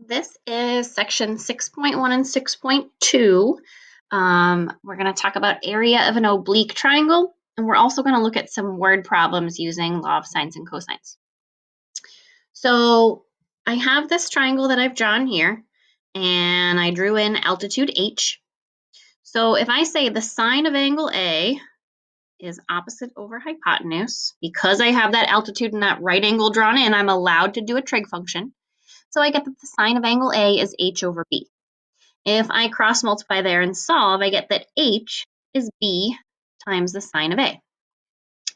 This is section 6.1 and 6.2. We're going to talk about area of an oblique triangle, and we're also going to look at some word problems using law of sines and cosines. So I have this triangle that I've drawn here, and I drew in altitude h. So if I say the sine of angle A is opposite over hypotenuse, because I have that altitude and that right angle drawn in, I'm allowed to do a trig function. So I get that the sine of angle A is h over b. If I cross multiply there and solve, I get that h is b times the sine of A.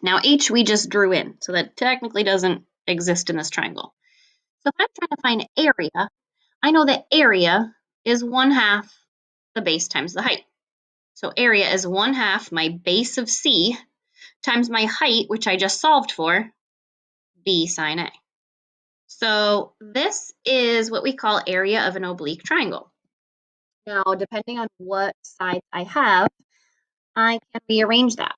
Now h we just drew in, so that technically doesn't exist in this triangle. So if I'm trying to find area, I know that area is 1/2 the base times the height. So area is 1/2 my base of C times my height, which I just solved for, b sine A. So this is what we call area of an oblique triangle. Now, depending on what sides I have, I can rearrange that.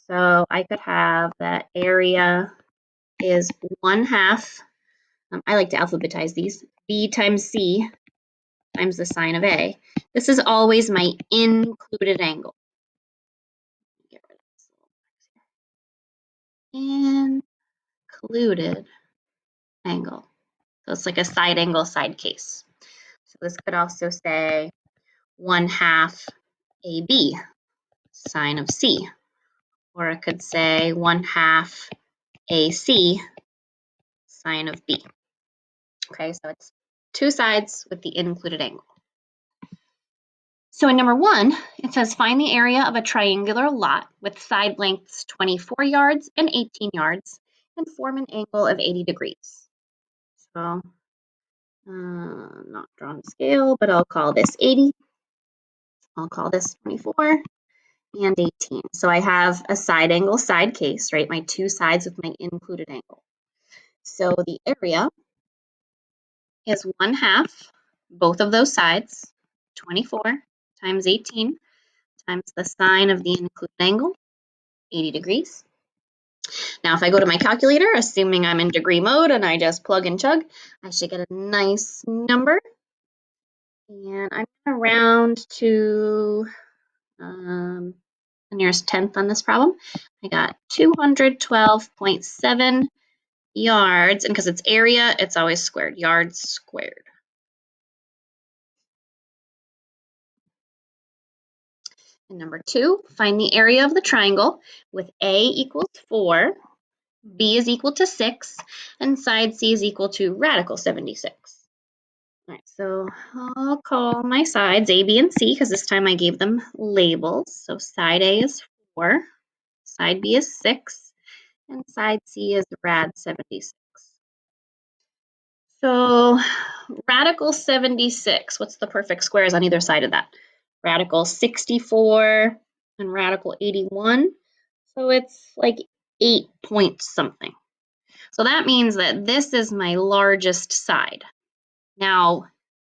So I could have that area is 1/2. I like to alphabetize these. B times C times the sine of A. This is always my included angle. Get rid of this little included angle. So it's like a side angle, side case. So this could also say 1/2 AB sine of C. Or it could say 1/2 AC sine of B. Okay, so it's two sides with the included angle. So in number 1, it says find the area of a triangular lot with side lengths 24 yards and 18 yards and form an angle of 80 degrees. So not drawn to scale, but I'll call this 80. I'll call this 24 and 18. So I have a side angle, side case, right? My two sides with my included angle. So the area is 1/2 both of those sides, 24 times 18 times the sine of the included angle, 80 degrees. Now, if I go to my calculator, assuming I'm in degree mode and I just plug and chug, I should get a nice number. And I'm going to round to the nearest tenth on this problem. I got 212.7 yards, and because it's area, it's always squared, yards squared. And number 2, find the area of the triangle with A equals 4, B is equal to 6, and side C is equal to radical 76. All right, so I'll call my sides A, B, and C because this time I gave them labels. So side A is 4, side B is 6, and side C is rad 76. So radical 76, what's the perfect squares on either side of that? Radical 64 and radical 81. So it's like 8 point something. So that means that this is my largest side. Now,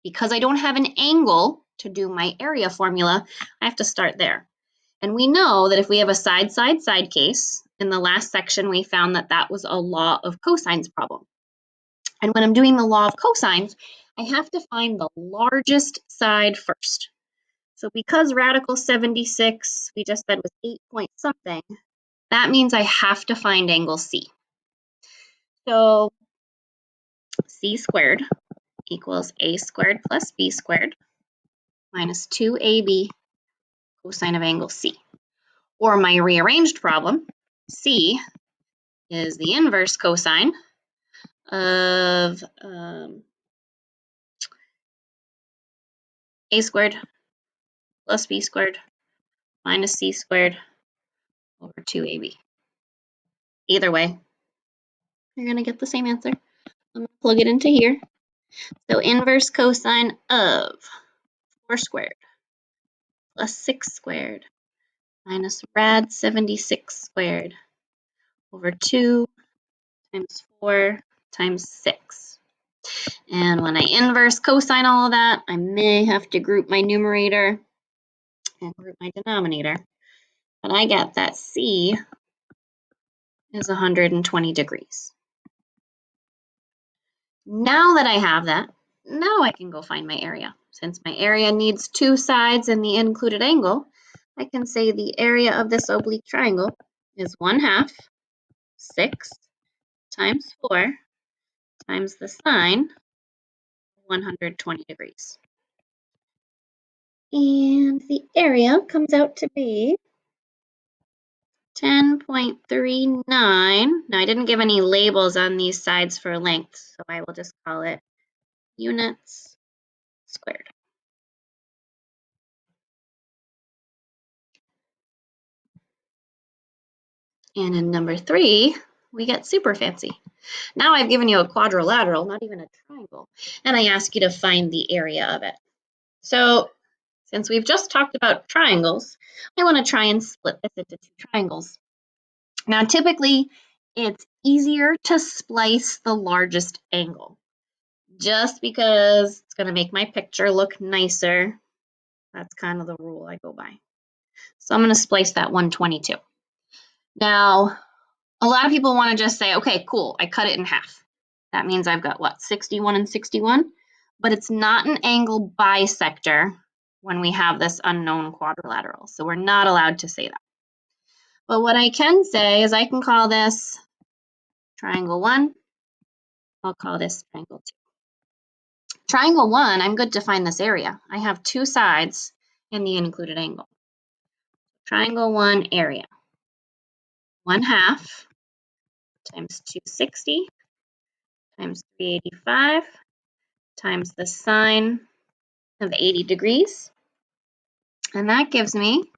because I don't have an angle to do my area formula, I have to start there. And we know that if we have a side, side, side case, in the last section we found that that was a law of cosines problem. And when I'm doing the law of cosines, I have to find the largest side first. So because radical 76, we just said was 8 point something, that means I have to find angle C. So C squared equals A squared plus B squared minus 2AB cosine of angle C. Or my rearranged problem, C is the inverse cosine of A squared plus B squared minus C squared over 2AB. Either way, you're going to get the same answer. I'm going to plug it into here. So inverse cosine of 4 squared plus 6 squared minus rad 76 squared over 2 times 4 times 6. And when I inverse cosine all of that, I may have to group my numerator and group my denominator. But I get that C is 120 degrees. Now that I have that, now I can go find my area. Since my area needs 2 sides and the included angle, I can say the area of this oblique triangle is 1/2 6 times 4 times the sine, 120 degrees. And the area comes out to be 10.39. Now, I didn't give any labels on these sides for length, so I will just call it units squared. And in number 3, we get super fancy. Now I've given you a quadrilateral, not even a triangle, and I ask you to find the area of it. So, since we've just talked about triangles, I want to try and split this into 2 triangles. Now, typically, it's easier to splice the largest angle, just because it's going to make my picture look nicer. That's kind of the rule I go by. So I'm going to splice that 122. Now, a lot of people want to just say, okay, cool, I cut it in half. That means I've got what, 61 and 61? But it's not an angle bisector when we have this unknown quadrilateral. So we're not allowed to say that. But what I can say is I can call this triangle 1. I'll call this triangle 2. Triangle 1, I'm good to find this area. I have 2 sides in the included angle. Triangle 1 area. 1/2 times 260 times 385 times the sine of 80 degrees. And that gives me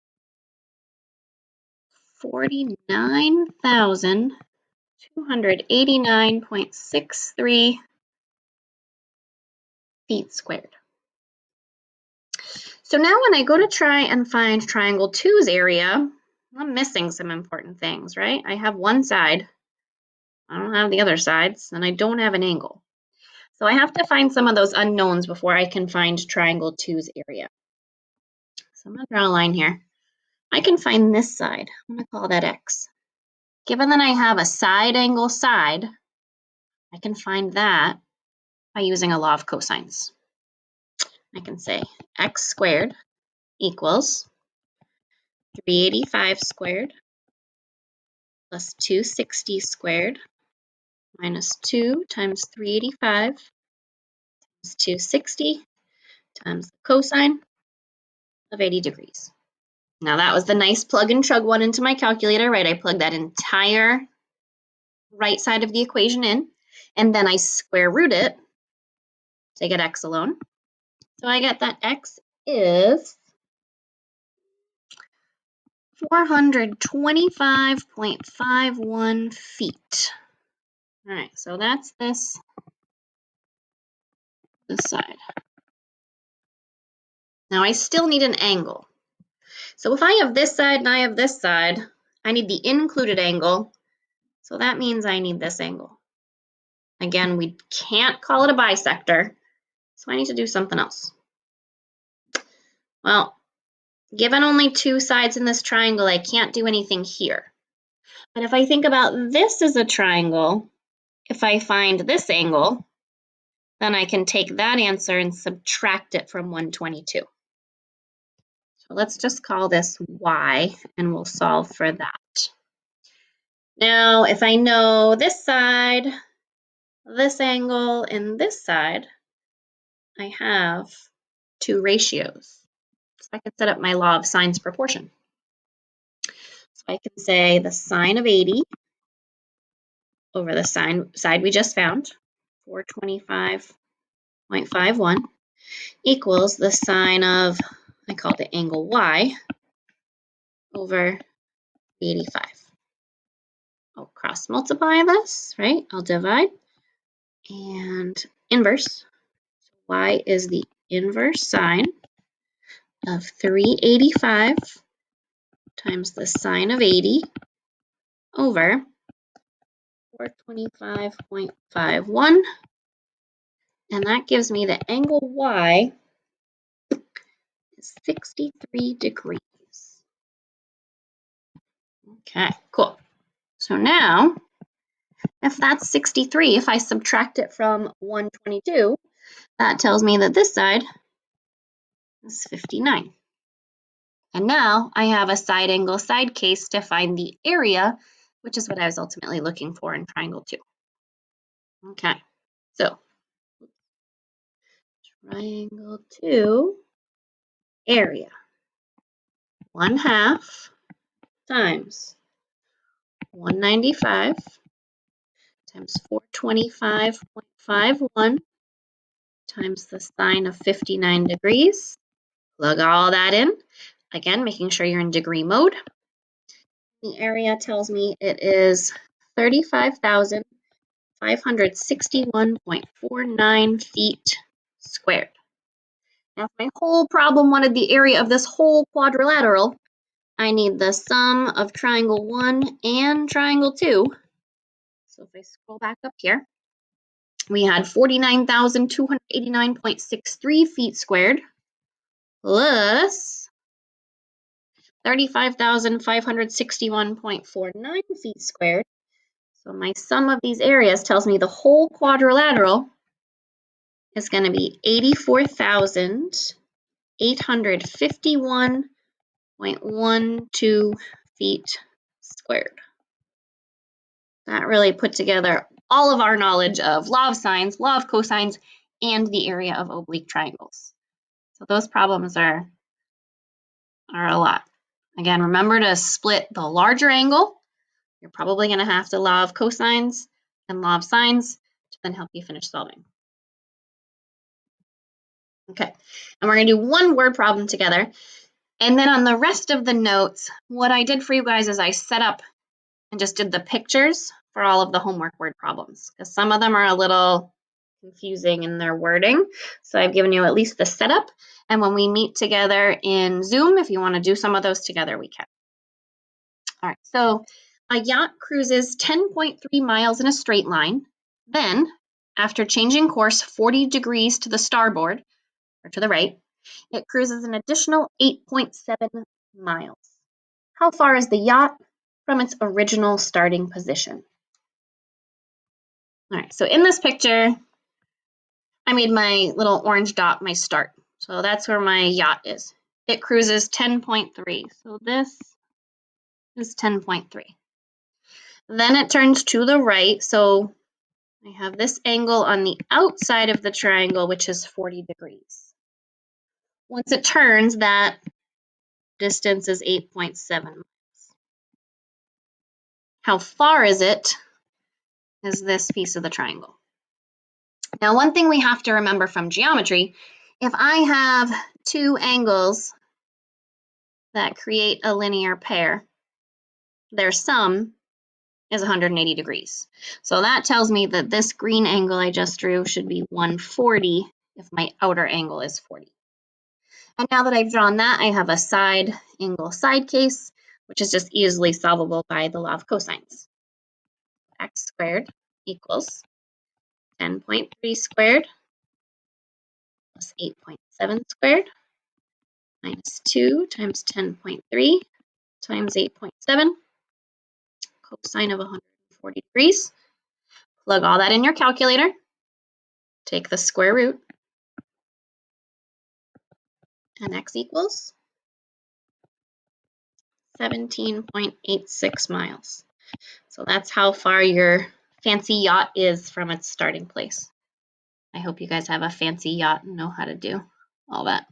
49,289.63 feet squared. So now when I go to try and find triangle 2's area, I'm missing some important things, right? I have one side, I don't have the other sides, and I don't have an angle. So I have to find some of those unknowns before I can find triangle 2's area. So I'm going to draw a line here. I can find this side. I'm going to call that X. Given that I have a side angle side, I can find that by using a law of cosines. I can say X squared equals 385 squared plus 260 squared minus 2 times 385 times 260 times the cosine of 80 degrees. Now that was the nice plug and chug one into my calculator, right? I plugged that entire right side of the equation in, and then I square root it to get X alone. So I get that X is 425.51 feet. All right, so that's this side. Now I still need an angle. So if I have this side and I have this side, I need the included angle. So that means I need this angle. Again, we can't call it a bisector, so I need to do something else. Well, given only 2 sides in this triangle, I can't do anything here. But if I think about this as a triangle, if I find this angle, then I can take that answer and subtract it from 122. So let's just call this y, and we'll solve for that. Now, if I know this side, this angle, and this side, I have 2 ratios. So I can set up my law of sines proportion. So I can say the sine of 80 over the side we just found, 425.51, equals the sine of, I call the angle y, over 85. I'll cross multiply this, right? I'll divide and inverse. So y is the inverse sine of 385 times the sine of 80 over 425.51. And that gives me the angle y is 63 degrees. Okay, cool. So now, if that's 63, if I subtract it from 122, That tells me that this side is 59. And now I have a side angle side case to find the area, which is what I was ultimately looking for in triangle 2. Okay, so triangle 2 area, 1/2 times 195 times 425.51 times the sine of 59 degrees. Plug all that in. Again, making sure you're in degree mode. The area tells me it is 35,561.49 feet squared. Now, if my whole problem wanted the area of this whole quadrilateral, I need the sum of triangle 1 and triangle 2. So if I scroll back up here, we had 49,289.63 feet squared plus 35,561.49 feet squared. So my sum of these areas tells me the whole quadrilateral is going to be 84,851.12 feet squared. That really put together all of our knowledge of law of sines, law of cosines, and the area of oblique triangles. So those problems are a lot. Again, remember to split the larger angle. You're probably going to have to law of cosines and law of sines to then help you finish solving. Okay, and we're going to do one word problem together. And then on the rest of the notes, what I did for you guys is I set up and just did the pictures for all of the homework word problems, because some of them are a little confusing in their wording. So I've given you at least the setup. And when we meet together in Zoom, if you want to do some of those together, we can. All right, so a yacht cruises 10.3 miles in a straight line. Then, after changing course 40 degrees to the starboard, or to the right, it cruises an additional 8.7 miles. How far is the yacht from its original starting position? All right, so in this picture, I made my little orange dot my start. So that's where my yacht is. It cruises 10.3. So this is 10.3. Then it turns to the right. So I have this angle on the outside of the triangle, which is 40 degrees. Once it turns, that distance is 8.7 miles. How far is it? Is this piece of the triangle. Now, one thing we have to remember from geometry, if I have two angles that create a linear pair, their sum is 180 degrees. So that tells me that this green angle I just drew should be 140 if my outer angle is 40. And now that I've drawn that, I have a side angle side case, which is just easily solvable by the law of cosines. X squared equals 10.3 squared plus 8.7 squared minus 2 times 10.3 times 8.7, cosine of 140 degrees. Plug all that in your calculator. Take the square root. And x equals 17.86 miles. So that's how far your fancy yacht is from its starting place. I hope you guys have a fancy yacht and know how to do all that.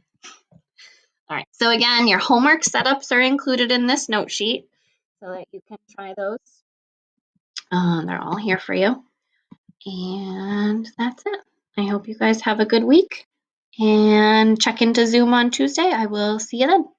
All right, so again, your homework setups are included in this note sheet so that you can try those. They're all here for you. And that's it. I hope you guys have a good week and check into Zoom on Tuesday. I will see you then.